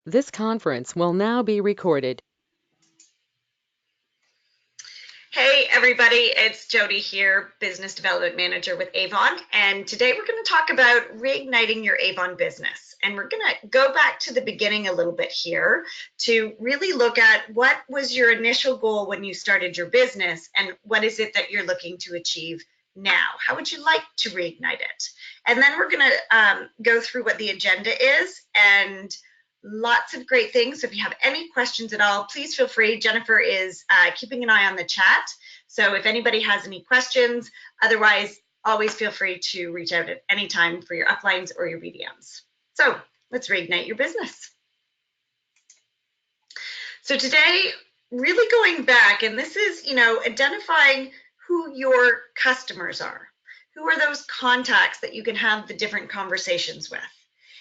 This conference will now be recorded. Hey everybody, it's Jody here, Business Development Manager with Avon, and today we're going to talk about reigniting your Avon business. And we're going to go back to the beginning a little bit here to really look at what was your initial goal when you started your business and what is it that you're looking to achieve now? How would you like to reignite it? And then we're going to go through what the agenda is and lots of great things. So if you have any questions at all, please feel free. Jennifer is keeping an eye on the chat. So if anybody has any questions, otherwise, always feel free to reach out at any time for your uplines or your BDMs. So let's reignite your business. So today, really going back, and this is, identifying who your customers are. Who are those contacts that you can have the different conversations with?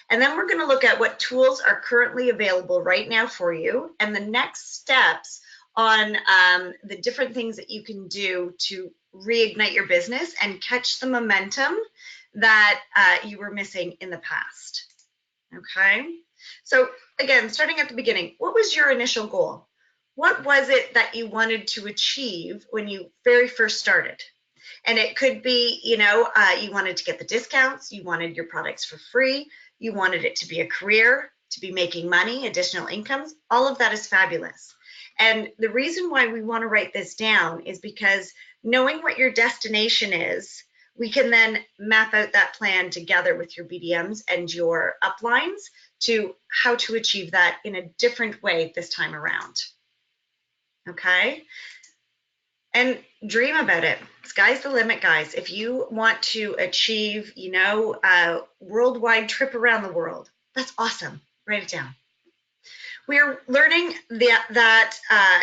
And then we're going to look at what tools are currently available right now for you and the next steps on the different things that you can do to reignite your business and catch the momentum that you were missing in the past. Okay, so again, starting at the beginning, what was your initial goal? What was it that you wanted to achieve when you very first started? And it could be, you wanted to get the discounts, you wanted your products for free, you wanted it to be a career, to be making money, additional incomes. All of that is fabulous. And the reason why we want to write this down is because knowing what your destination is, we can then map out that plan together with your BDMs and your uplines to how to achieve that in a different way this time around. Okay? And dream about it. Sky's the limit, guys. If you want to achieve, a worldwide trip around the world, that's awesome. Write it down. We're learning that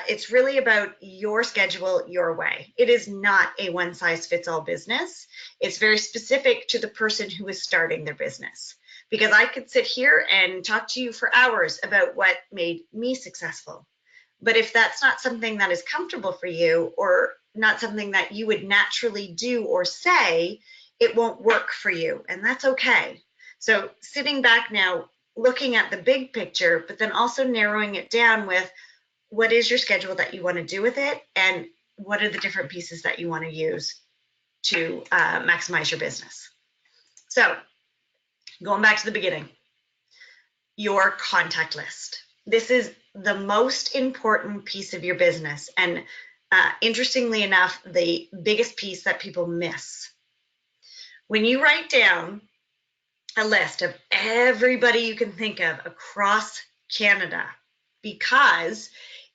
it's really about your schedule, your way. It is not a one-size-fits-all business. It's very specific to the person who is starting their business. Because I could sit here and talk to you for hours about what made me successful. But if that's not something that is comfortable for you or not something that you would naturally do or say, it won't work for you. And that's okay. So sitting back now, looking at the big picture, but then also narrowing it down with what is your schedule that you want to do with it and what are the different pieces that you want to use to maximize your business. So going back to the beginning, your contact list. This is the most important piece of your business. And interestingly enough, the biggest piece that people miss. When you write down a list of everybody you can think of across Canada, because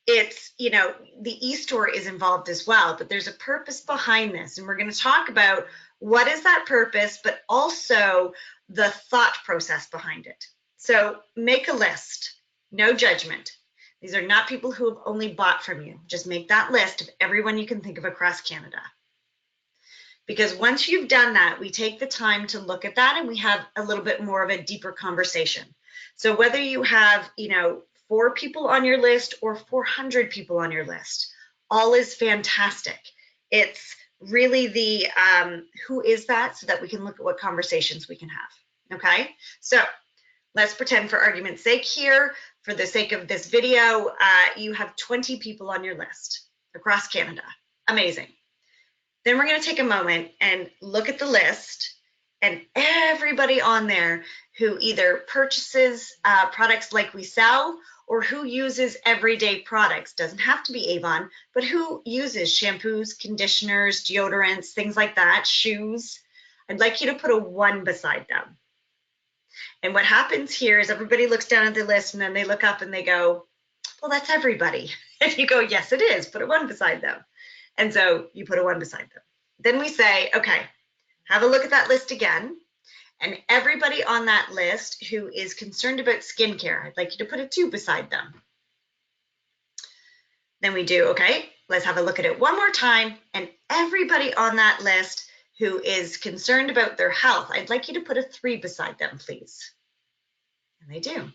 it's, the e-store is involved as well, but there's a purpose behind this. And we're going to talk about what is that purpose, but also the thought process behind it. So make a list, no judgment. These are not people who have only bought from you. Just make that list of everyone you can think of across Canada. Because once you've done that, we take the time to look at that and we have a little bit more of a deeper conversation. So whether you have, 4 people on your list or 400 people on your list, all is fantastic. It's really the who is that so that we can look at what conversations we can have. Okay, so let's pretend for argument's sake here, for the sake of this video, you have 20 people on your list across Canada. Amazing. Then we're going to take a moment and look at the list and everybody on there who either purchases products like we sell or who uses everyday products. Doesn't have to be Avon, but who uses shampoos, conditioners, deodorants, things like that, shoes. I'd like you to put a 1 beside them. And what happens here is everybody looks down at the list and then they look up and they go, well, that's everybody. And you go, yes, it is. Put a 1 beside them. And so you put a 1 beside them. Then we say, okay, have a look at that list again. And everybody on that list who is concerned about skincare, I'd like you to put a 2 beside them. Then we do, okay, let's have a look at it one more time. And everybody on that list who is concerned about their health, I'd like you to put a 3 beside them, please. And they do.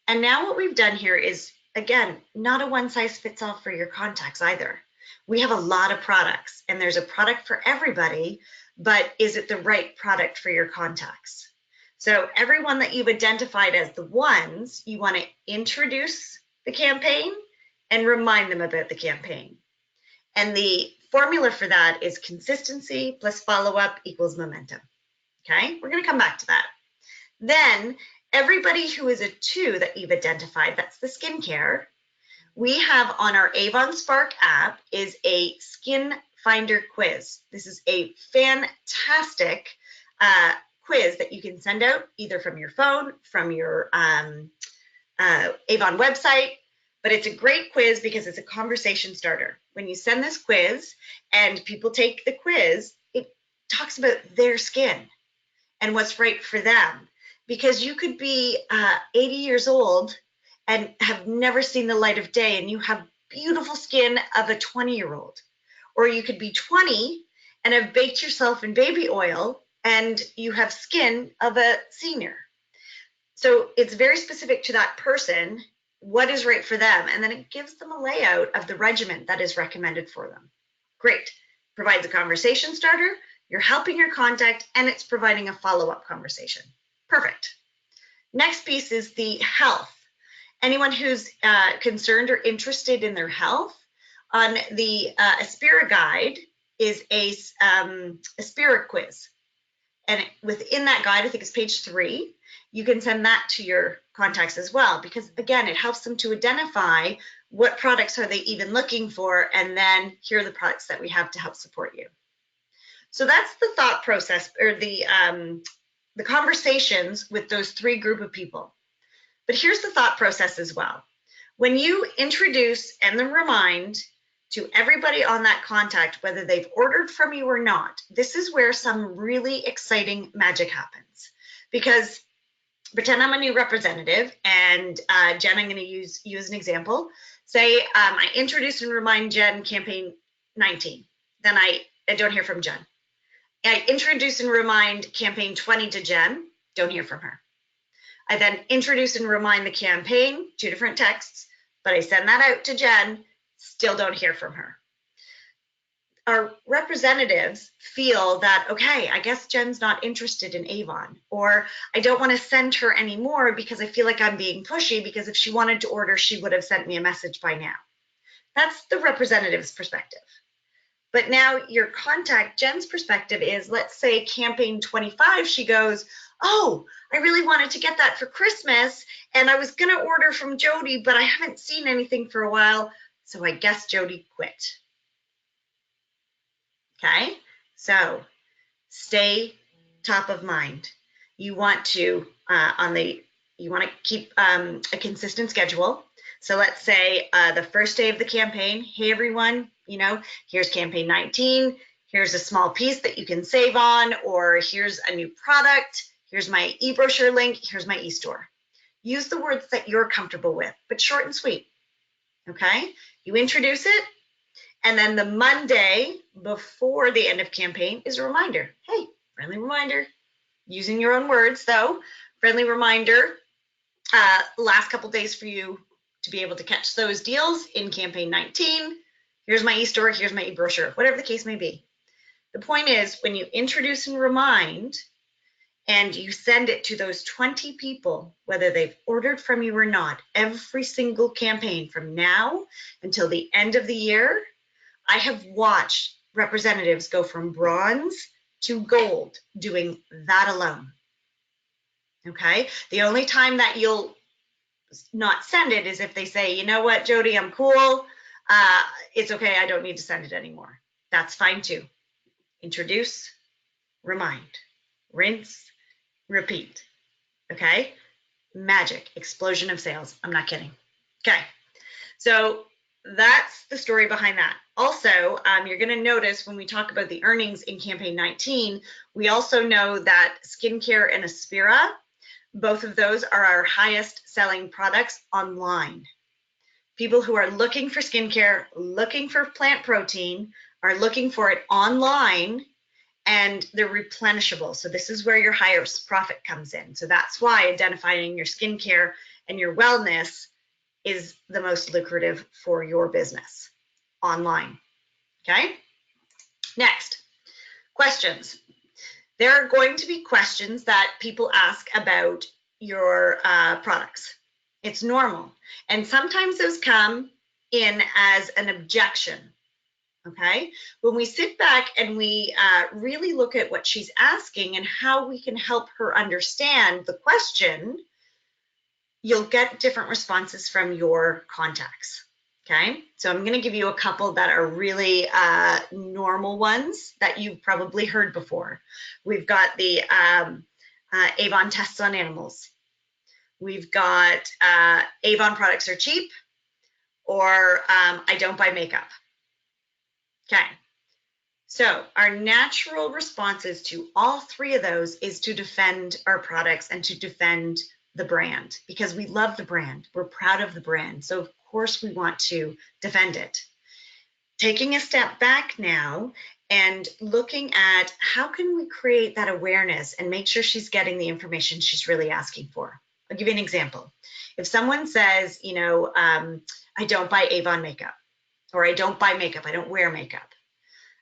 And now what we've done here is, again, not a one-size-fits-all for your contacts either. We have a lot of products and there's a product for everybody, but is it the right product for your contacts? So everyone that you've identified as the ones, you want to introduce the campaign and remind them about the campaign. And the formula for that is consistency plus follow-up equals momentum. Okay, we're going to come back to that. Then everybody who is a 2 that you've identified, that's the skincare, we have on our Avon Spark app is a skin finder quiz. This is a fantastic quiz that you can send out either from your phone, from your Avon website, but it's a great quiz because it's a conversation starter. When you send this quiz and people take the quiz, it talks about their skin and what's right for them. Because you could be 80 years old and have never seen the light of day and you have beautiful skin of a 20-year-old. Or you could be 20 and have baked yourself in baby oil and you have skin of a senior. So it's very specific to that person, what is right for them, and then it gives them a layout of the regimen that is recommended for them. Great. Provides a conversation starter, you're helping your contact, and it's providing a follow-up conversation. Perfect. Next piece is the health. Anyone who's concerned or interested in their health, on the Aspira guide is a Aspira quiz. And within that guide, I think it's page 3, you can send that to your contacts as well, because again, it helps them to identify what products are they even looking for, and then here are the products that we have to help support you. So that's the thought process, or the conversations with those 3 group of people. But here's the thought process as well. When you introduce and then remind to everybody on that contact, whether they've ordered from you or not, this is where some really exciting magic happens. Because pretend I'm a new representative, and Jen, I'm going to use you as an example. Say I introduce and remind Jen campaign 19. Then I don't hear from Jen. I introduce and remind campaign 20 to Jen, don't hear from her. I then introduce and remind the campaign, 2 different texts, but I send that out to Jen, still don't hear from her. Our representatives feel that, okay, I guess Jen's not interested in Avon, or I don't want to send her anymore because I feel like I'm being pushy, because if she wanted to order, she would have sent me a message by now. That's the representative's perspective. But now your contact, Jen's perspective is, let's say campaign 25, she goes, oh, I really wanted to get that for Christmas, and I was going to order from Jody, but I haven't seen anything for a while, so I guess Jody quit. Okay, so stay top of mind. You want to keep a consistent schedule. So let's say the first day of the campaign, hey everyone, here's campaign 19, here's a small piece that you can save on, or here's a new product, here's my e-brochure link, here's my e-store. Use the words that you're comfortable with, but short and sweet. Okay, you introduce it, and then the Monday before the end of campaign is a reminder. Hey, friendly reminder, using your own words though, friendly reminder, last couple days for you to be able to catch those deals in campaign 19. Here's my e-store, here's my e-brochure, whatever the case may be. The point is, when you introduce and remind, and you send it to those 20 people, whether they've ordered from you or not, every single campaign from now until the end of the year, I have watched representatives go from bronze to gold doing that alone. Okay, the only time that you'll not send it is if they say, you know what, Jody, I'm cool. It's okay, I don't need to send it anymore. That's fine too. Introduce, remind, rinse, repeat. Okay, magic, explosion of sales. I'm not kidding. Okay, so that's the story behind that. Also, you're going to notice when we talk about the earnings in campaign 19, we also know that skincare and Aspira, both of those are our highest selling products online. People who are looking for skincare, looking for plant protein, are looking for it online, and they're replenishable. So this is where your highest profit comes in. So that's why identifying your skincare and your wellness is the most lucrative for your business online. Okay? Next, questions. There are going to be questions that people ask about your products. It's normal. And sometimes those come in as an objection. Okay, when we sit back and we really look at what she's asking and how we can help her understand the question, you'll get different responses from your contacts. Okay, so I'm going to give you a couple that are really normal ones that you've probably heard before. We've got the Avon tests on animals. We've got Avon products are cheap, or I don't buy makeup. Okay, so our natural responses to all three of those is to defend our products and to defend the brand, because we love the brand. We're proud of the brand. So of course we want to defend it. Taking a step back now and looking at how can we create that awareness and make sure she's getting the information she's really asking for. I'll give you an example. If someone says, you know, I don't buy Avon makeup, or I don't buy makeup, I don't wear makeup.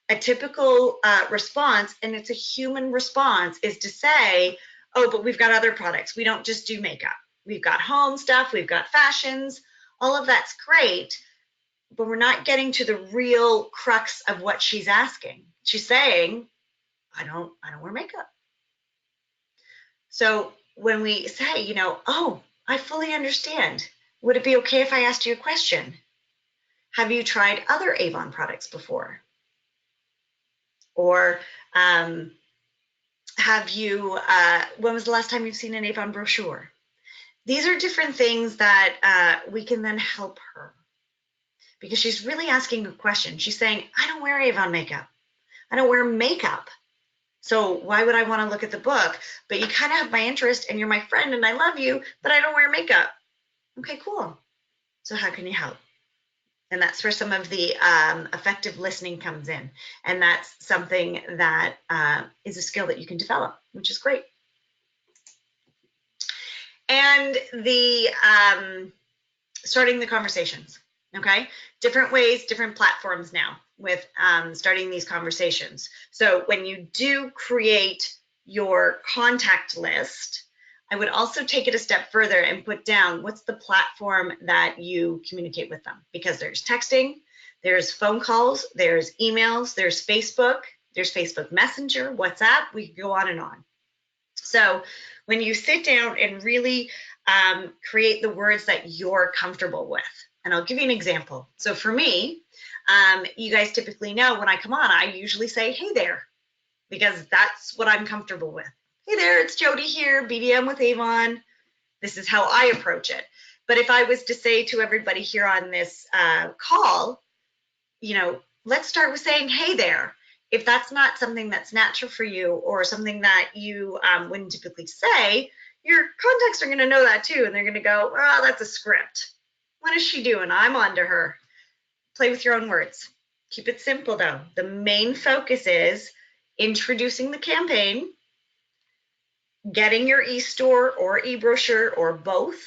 A typical response, and it's a human response, is to say, oh, but we've got other products. We don't just do makeup. We've got home stuff, we've got fashions, all of that's great, but we're not getting to the real crux of what she's asking. She's saying, I don't wear makeup. So when we say, you know, oh, I fully understand. Would it be okay if I asked you a question? Have you tried other Avon products before? Or have you, when was the last time you've seen an Avon brochure? These are different things that we can then help her, because she's really asking a question. She's saying, I don't wear Avon makeup. I don't wear makeup. So why would I want to look at the book? But you kind of have my interest and you're my friend and I love you, but I don't wear makeup. Okay, cool. So how can you help? And that's where some of the effective listening comes in. And that's something that is a skill that you can develop, which is great. And the starting the conversations, okay? Different ways, different platforms now with starting these conversations. So when you do create your contact list, I would also take it a step further and put down what's the platform that you communicate with them, because there's texting, there's phone calls, there's emails, there's Facebook Messenger, WhatsApp, we could go on and on. So when you sit down and really create the words that you're comfortable with, and I'll give you an example. So for me, you guys typically know when I come on, I usually say, hey there, because that's what I'm comfortable with. Hey there, it's Jody here, BDM with Avon. This is how I approach it. But if I was to say to everybody here on this call, you know, let's start with saying, hey there. If that's not something that's natural for you or something that you wouldn't typically say, your contacts are going to know that too. And they're going to go, oh, that's a script. What is she doing? I'm on to her. Play with your own words. Keep it simple though. The main focus is introducing the campaign, getting your e-store or e-brochure or both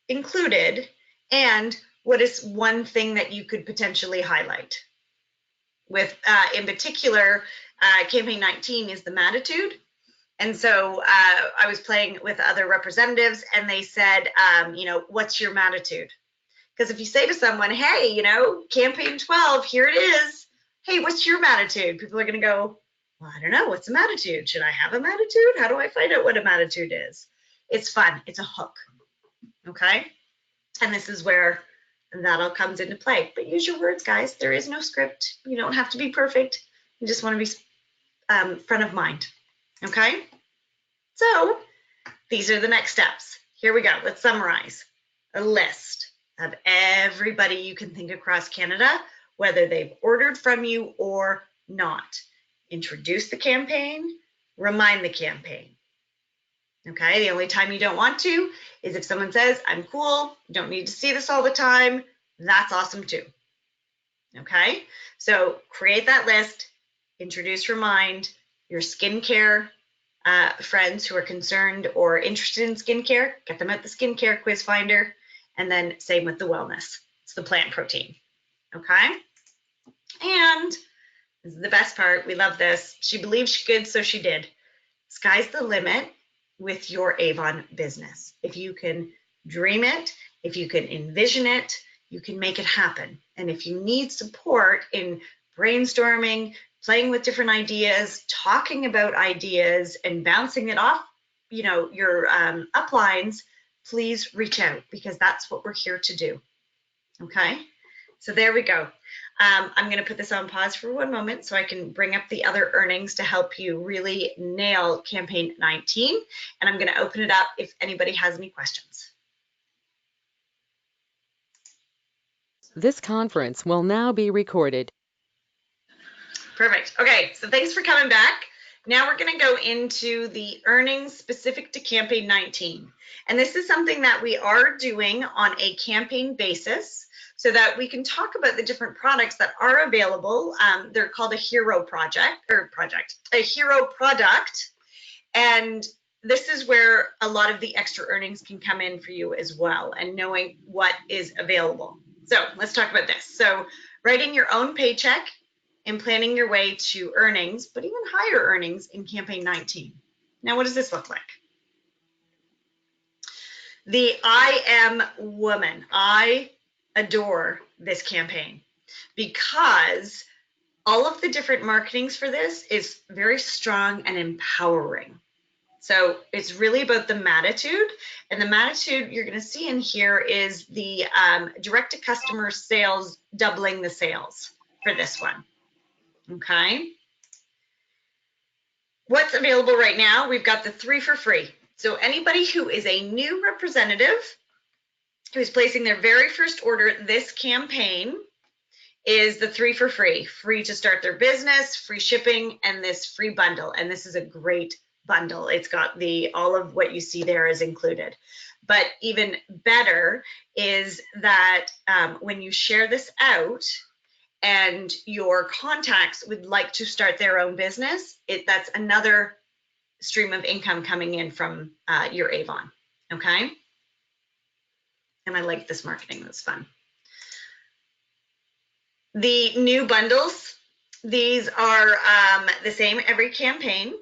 included, and what is one thing that you could potentially highlight. With, in particular, campaign 19 is the Matitude. And so I was playing with other representatives and they said, you know, what's your Matitude? Because if you say to someone, hey, you know, campaign 12, here it is. Hey, what's your Matitude? People are going to go, well, I don't know. What's a Matitude? Should I have a Matitude? How do I find out what a Matitude is? It's fun. It's a hook. Okay. And this is where that all comes into play. But use your words, guys. There is no script. You don't have to be perfect. You just want to be front of mind. Okay. So these are the next steps. Here we go. Let's summarize. A list of everybody you can think across Canada, whether they've ordered from you or not. Introduce the campaign, remind the campaign. Okay, the only time you don't want to is if someone says, I'm cool, don't need to see this all the time. That's awesome too. Okay, so create that list, introduce, remind your skincare friends who are concerned or interested in skincare, get them at the skincare quiz finder, and then same with the wellness. It's the plant protein. Okay, and this is the best part. We love this. She believed she could, so she did. Sky's the limit with your Avon business. If you can dream it, if you can envision it, you can make it happen. And if you need support in brainstorming, playing with different ideas, talking about ideas, and bouncing it off, your uplines, please reach out, because that's what we're here to do. Okay, so there we go. I'm going to put this on pause for one moment so I can bring up the other earnings to help you really nail campaign 19. And I'm going to open it up if anybody has any questions. This conference will now be recorded. Perfect. Okay, so thanks for coming back. Now we're going to go into the earnings specific to campaign 19. And this is something that we are doing on a campaign basis so that we can talk about the different products that are available. They're called a hero a hero product. And this is where a lot of the extra earnings can come in for you as well, and knowing what is available. So let's talk about this. So writing your own paycheck and planning your way to earnings, but even higher earnings in campaign 19. Now, what does this look like? The I Am Woman. I adore this campaign because all of the different marketings for this is very strong and empowering. So it's really about the Matitude, and the Matitude you're going to see in here is the direct-to-customer sales, doubling the sales for this one. Okay. What's available right now? We've got the 3 for free. So anybody who is a new representative who is placing their very first order this campaign is the 3 for free. Free to start their business, free shipping, and this free bundle. And this is a great bundle. It's got all of what you see there is included. But even better is that when you share this out, and your contacts would like to start their own business, that's another stream of income coming in from your Avon, okay? And I like this marketing, that's fun. The new bundles, these are the same every campaign,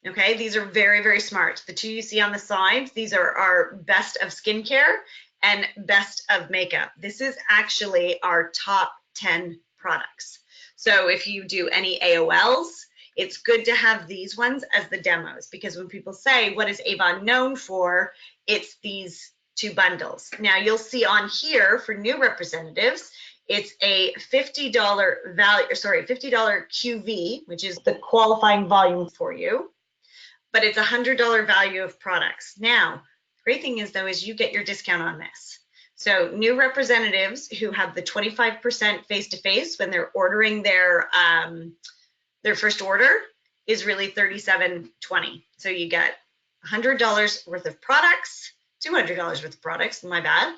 okay? These are very, very smart. The 2 you see on the sides, these are our best of skincare and best of makeup. This is actually our top 10 products. So if you do any AOLs, it's good to have these ones as the demos, because when people say, what is Avon known for? It's these 2 bundles. Now you'll see on here for new representatives, it's a $50 value, sorry, $50 QV, which is the qualifying volume for you, but it's a $100 value of products. Now, the great thing is though, is you get your discount on this. So new representatives who have the 25% face-to-face when they're ordering their first order is really $37.20. So you get $100 worth of products, $200 worth of products, my bad,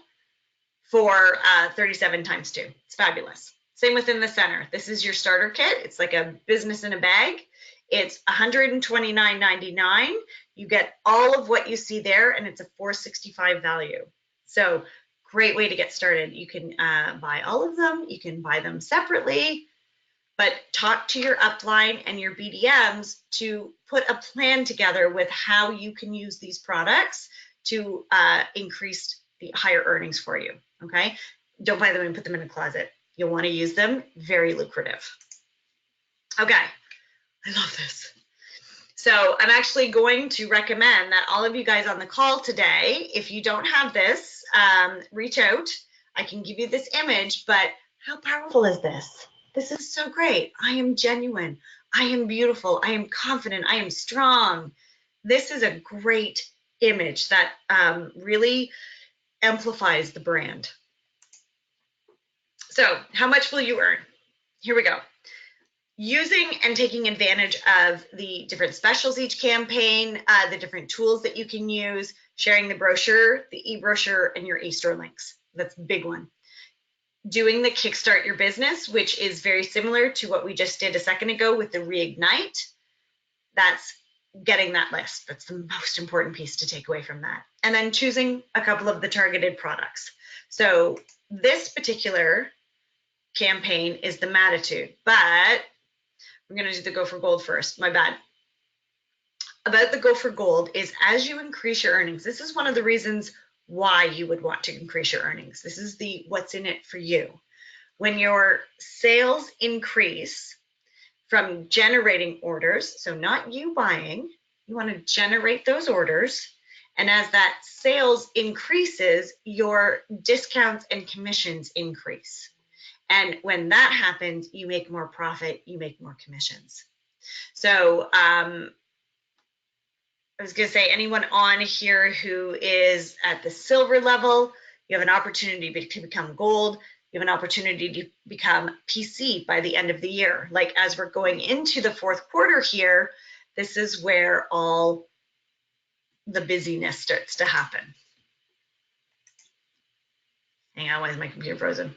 for 37 times 2. It's fabulous. Same within the center. This is your starter kit. It's like a business in a bag. It's $129.99. You get all of what you see there, and it's a $465 value. So great way to get started. You can buy all of them. You can buy them separately, but talk to your upline and your BDMs to put a plan together with how you can use these products to increase the higher earnings for you, okay? Don't buy them and put them in a closet. You'll want to use them. Very lucrative. Okay, I love this. So I'm actually going to recommend that all of you guys on the call today, if you don't have this, reach out. I can give you this image, but how powerful is this? This is so great. I am genuine. I am beautiful. I am confident. I am strong. This is a great image that really amplifies the brand. So how much will you earn? Here we go. Using and taking advantage of the different specials each campaign, the different tools that you can use, sharing the brochure, the e-brochure, and your e-store links. That's a big one. Doing the Kickstart Your Business, which is very similar to what we just did a second ago with the Reignite. That's getting that list. That's the most important piece to take away from that. And then choosing a couple of the targeted products. So this particular campaign is the Matitude, but I'm going to do the Go for Gold first. My bad. about the Go for Gold is as you increase your earnings, this is one of the reasons why you would want to increase your earnings. This is the what's in it for you. When your sales increase from generating orders, so not you buying, you want to generate those orders. And as that sales increases, your discounts and commissions increase. And when that happens, you make more profit, you make more commissions. So I was going to say, anyone on here who is at the silver level, you have an opportunity to become gold. You have an opportunity to become PC by the end of the year. Like as we're going into the fourth quarter here, this is where all the busyness starts to happen. Hang on, why is my computer frozen?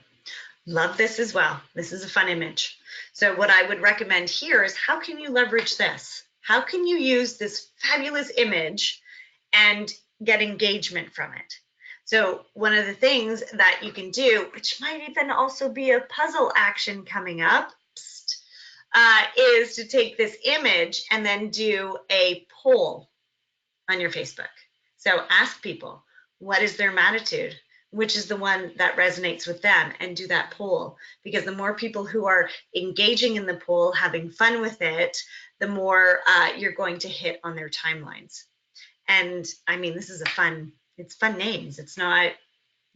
Love this as well. This is a fun image. So what I would recommend here is how can you leverage this? How can you use this fabulous image and get engagement from it? So one of the things that you can do, which might even also be a puzzle action coming up, is to take this image and then do a poll on your Facebook. So ask people, what is their attitude? Which is the one that resonates with them, and do that poll. Because the more people who are engaging in the poll, having fun with it, the more you're going to hit on their timelines. And I mean, this is it's fun names. It's not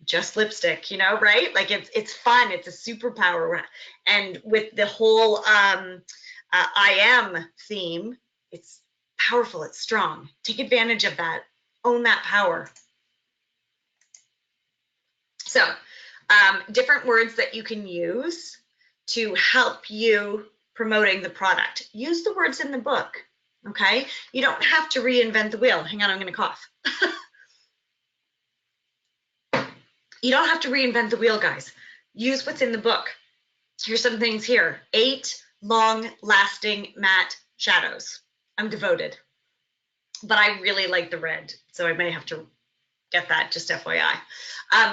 just lipstick, you know, right? Like it's fun. It's a superpower. And with the whole I am theme, it's powerful. It's strong. Take advantage of that. Own that power. So different words that you can use to help you promoting the product. Use the words in the book, okay? You don't have to reinvent the wheel. Hang on, I'm going to cough. You don't have to reinvent the wheel, guys. Use what's in the book. Here's some things here. 8 long-lasting matte shadows. I'm devoted. But I really like the red, so I may have to get that, just FYI.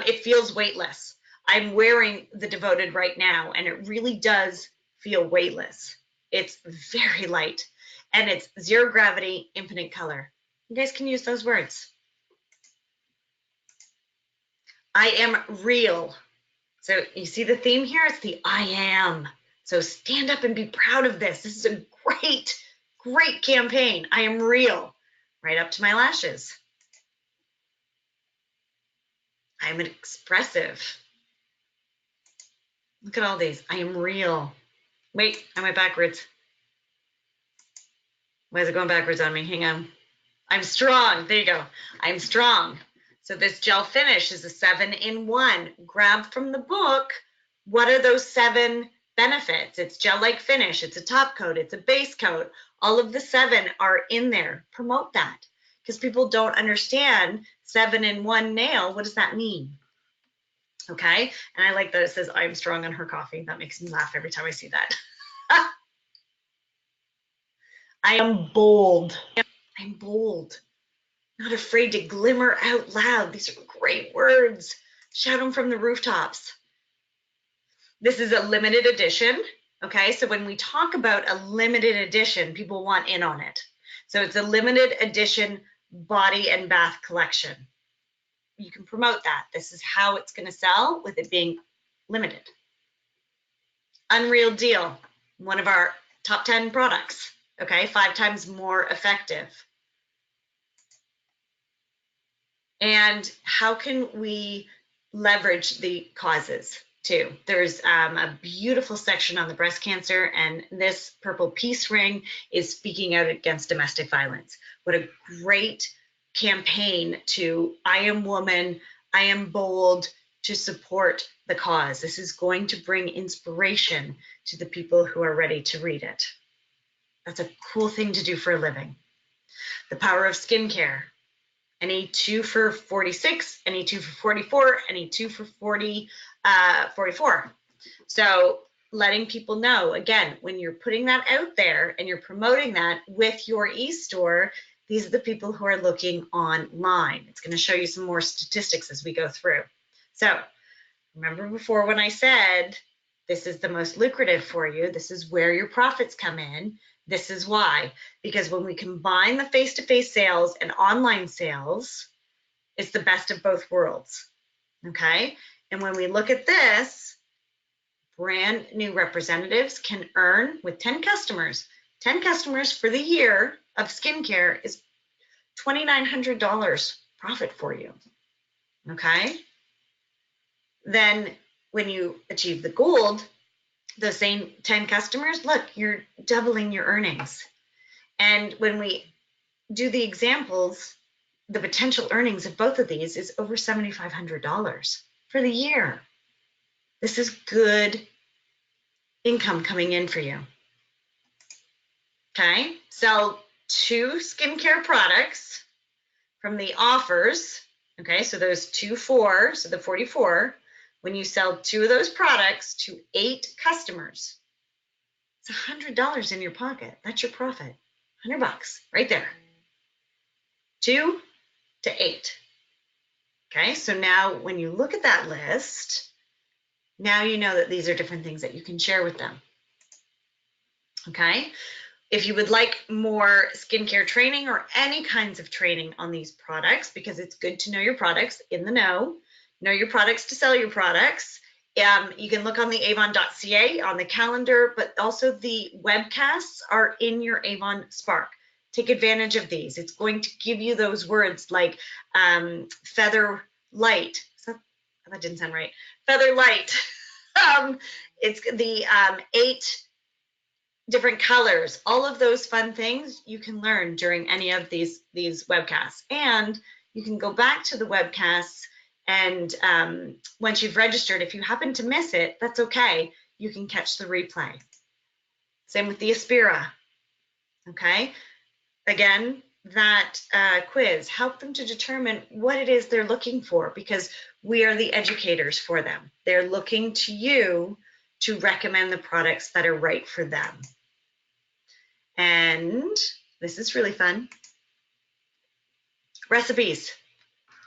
It feels weightless. I'm wearing the Devoted right now, and it really does feel weightless. It's very light, and it's zero gravity, infinite color. You guys can use those words. I am real. So you see the theme here? It's the I am. So stand up and be proud of this. This is a great, great campaign. I am real. Right up to my lashes. I'm expressive. Look at all these. I am real. Wait, I went backwards. Why is it going backwards on me? Hang on. I'm strong. There you go. I'm strong. So this gel finish is a 7-in-1. Grab from the book. What are those 7 benefits? It's gel-like finish. It's a top coat. It's a base coat. All of the 7 are in there. Promote that, because people don't understand 7-in-1 nail. What does that mean? Okay. And I like that it says I'm strong on her coffee. That makes me laugh every time I see that. I am bold. I'm bold. Not afraid to glimmer out loud. These are great words. Shout them from the rooftops. This is a limited edition. Okay. So when we talk about a limited edition, people want in on it. So it's a limited edition body and bath collection. You can promote that. This is how it's going to sell with it being limited. Unreal Deal, one of our top 10 products, okay? 5 times more effective. And how can we leverage the causes too? There's a beautiful section on the breast cancer, and this purple peace ring is speaking out against domestic violence. What a great campaign to I am woman, I am bold, to support the cause. This is going to bring inspiration to the people who are ready to read it. That's a cool thing to do for a living. The Power of Skincare. Any 2 for 46, any 2 for 44, any 2 for 44. So letting people know, again, when you're putting that out there and you're promoting that with your e-store, these are the people who are looking online. It's going to show you some more statistics as we go through. So remember before when I said This is the most lucrative for you. This is where your profits come in. This is why. Because when we combine the face-to-face sales and online sales, it's the best of both worlds. Okay? And when we look at this, brand new representatives can earn with 10 customers. 10 customers for the year of skincare is $2,900 profit for you. Okay? Then when you achieve the gold, the same 10 customers, look, you're doubling your earnings. And when we do the examples, the potential earnings of both of these is over $7,500 for the year. This is good income coming in for you. Okay, sell 2 skincare products from the offers. Okay, so those 4, so the 44, when you sell 2 of those products to 8 customers, it's $100 in your pocket. That's your profit. $100 right there. 2 to 8. Okay, so now when you look at that list, now you know that these are different things that you can share with them. Okay, if you would like more skincare training or any kinds of training on these products, because it's good to know your products in the know your products to sell your products. You can look on the avon.ca on the calendar, but also the webcasts are in your Avon Spark. Take advantage of these. It's going to give you those words like feather light. That didn't sound right. Feather light. It's the 8 different colors. All of those fun things you can learn during any of these webcasts. And you can go back to the webcasts, and once you've registered, if you happen to miss it, that's okay. You can catch the replay. Same with the Aspira. Okay? Again, that quiz, help them to determine what it is they're looking for, because we are the educators for them. They're looking to you to recommend the products that are right for them. And this is really fun. Recipes,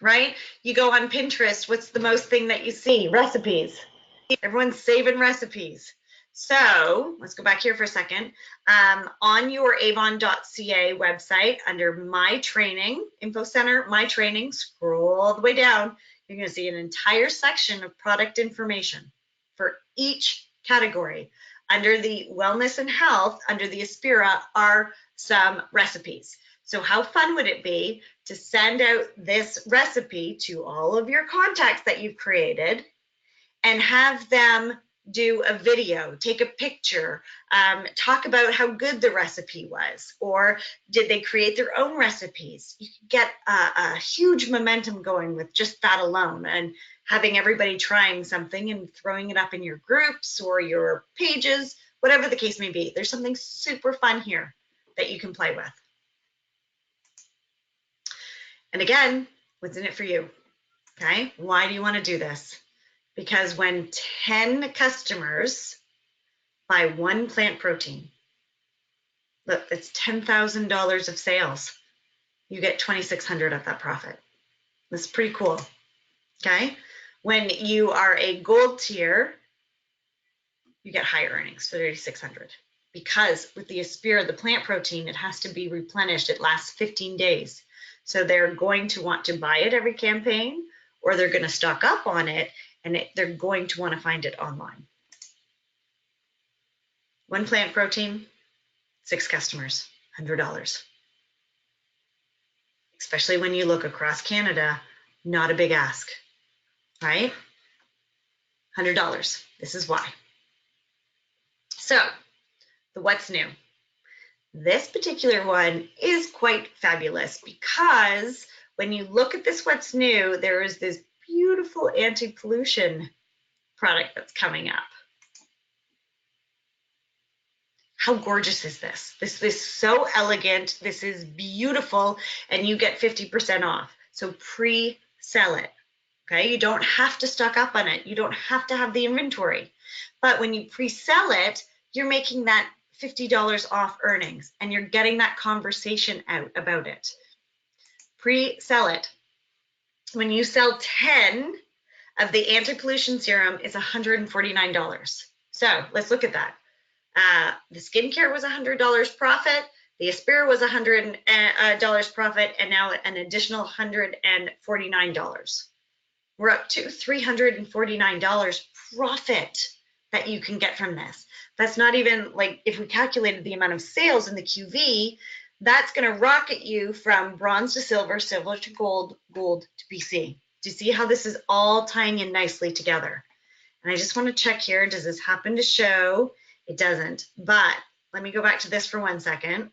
right? You go on Pinterest, what's the most thing that you see? Recipes. Everyone's saving recipes. So let's go back here for a second. On your avon.ca website, under My Training, Info Center, My Training, scroll all the way down, you're going to see an entire section of product information for each category. Under the Wellness and Health, under the Aspira, are some recipes. So how fun would it be to send out this recipe to all of your contacts that you've created and have them do a video, take a picture, talk about how good the recipe was, or did they create their own recipes? You can get a huge momentum going with just that alone, and having everybody trying something and throwing it up in your groups or your pages, whatever the case may be. There's something super fun here that you can play with. And again, what's in it for you? Okay, why do you want to do this? Because when 10 customers buy 1 plant protein, look, that's $10,000 of sales. You get $2,600 of that profit. That's pretty cool. Okay, when you are a gold tier, you get higher earnings, so $3,600. Because with the Aspira, the plant protein, it has to be replenished. It lasts 15 days. So they're going to want to buy it every campaign, or they're going to stock up on it, and they're going to want to find it online. 1 plant protein, 6 customers, $100. Especially when you look across Canada, not a big ask, right? $100. This is why. So, the what's new. This particular one is quite fabulous, because when you look at this what's new, there is this beautiful anti-pollution product that's coming up. How gorgeous is this? This is so elegant. This is beautiful, and you get 50% off. So pre-sell it. Okay, you don't have to stock up on it. You don't have to have the inventory. But when you pre-sell it, you're making that $50 off earnings, and you're getting that conversation out about it. Pre-sell it. When you sell 10 of the anti-pollution serum, it's $149. So let's look at that. The skincare was $100 profit. The Aspira was $100 profit, and now an additional $149. We're up to $349 profit that you can get from this. That's not even like if we calculated the amount of sales in the QV, that's going to rocket you from bronze to silver, silver to gold, gold to BC. Do you see how this is all tying in nicely together? And I just want to check here. Does this happen to show? It doesn't, but let me go back to this for 1 second.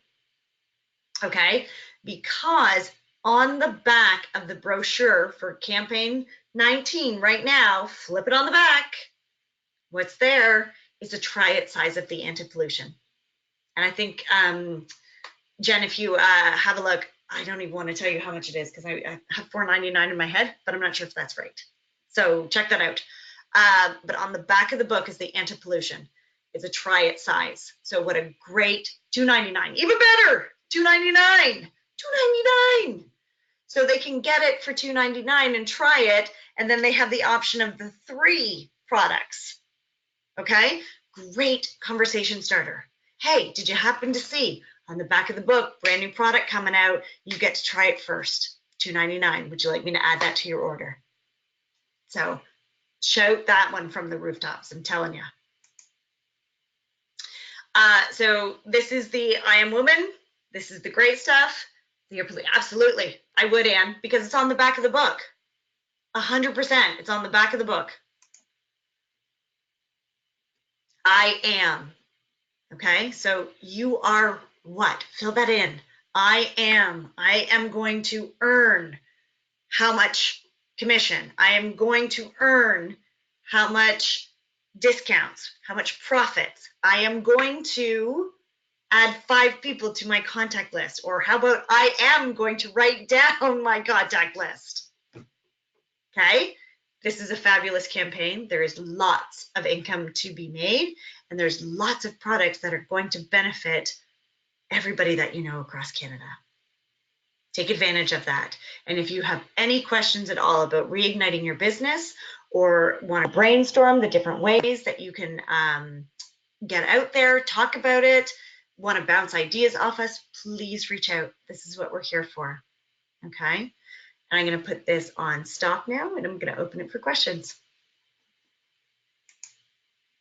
Okay, because on the back of the brochure for campaign 19 right now, flip it on the back. What's there is a try it size of the anti-pollution. And I think, Jen, if you have a look, I don't even want to tell you how much it is because I have $4.99 in my head, but I'm not sure if that's right. So check that out. But on the back of the book is the anti-pollution. It's a try it size. So what a great $2.99, even better, $2.99, $2.99. So they can get it for $2.99 and try it, and then they have the option of the 3 products. Okay, great conversation starter. Hey, did you happen to see on the back of the book, brand new product coming out, you get to try it first, $2.99. Would you like me to add that to your order? So shout that one from the rooftops, I'm telling you. So this is the I Am Woman. This is the great stuff. Absolutely, I would, Anne, because it's on the back of the book. 100%, it's on the back of the book. I am. Okay, so you are what? Fill that in. I am. I am going to earn how much commission. I am going to earn how much discounts, how much profits. I am going to add 5 people to my contact list. Or how about I am going to write down my contact list. Okay, this is a fabulous campaign. There is lots of income to be made, and there's lots of products that are going to benefit everybody that you know across Canada. Take advantage of that. And if you have any questions at all about reigniting your business or want to brainstorm the different ways that you can get out there, talk about it, want to bounce ideas off us, please reach out. This is what we're here for. Okay. And I'm going to put this on stop now, and I'm going to open it for questions.